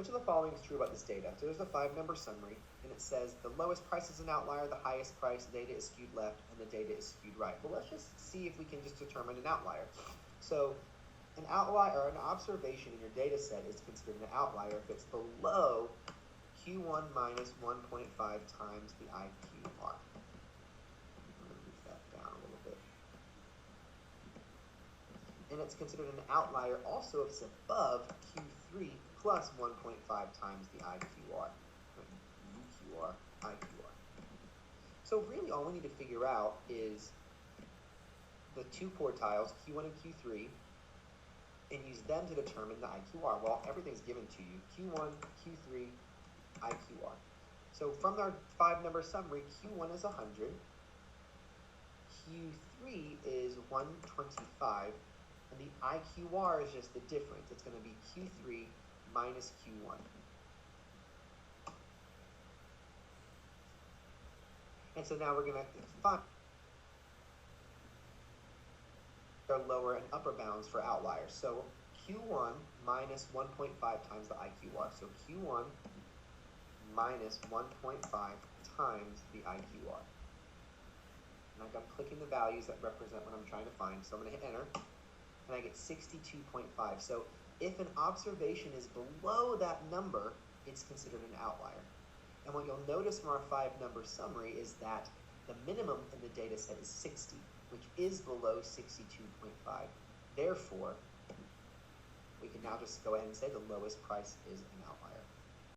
Which of the following is true about this data? So there's a 5-number summary, and it says the lowest price is an outlier, the highest price data is skewed left, and the data is skewed right. Well, let's just see if we can just determine an outlier. So an outlier or an observation in your data set is considered an outlier if it's below Q1 minus 1.5 times the IQR. I'm going to move that down a little bit. And it's considered an outlier also if it's above Q3 plus 1.5 times the IQR. UQR, IQR. So really all we need to figure out is the two quartiles, Q1 and Q3, and use them to determine the IQR. Well, everything's given to you. Q1, Q3, IQR. So from our 5-number summary, Q1 is 100, Q3 is 125, and the IQR is just the difference. It's going to be Q3 minus Q1. And so now we're going to find our lower and upper bounds for outliers. So Q1 minus 1.5 times the IQR. So Q1 minus 1.5 times the IQR. And I'm clicking the values that represent what I'm trying to find. So I'm going to hit enter, and I get 62.5. So if an observation is below that number, it's considered an outlier. And what you'll notice from our 5-number summary is that the minimum in the data set is 60, which is below 62.5. Therefore, we can now just go ahead and say the lowest price is an outlier.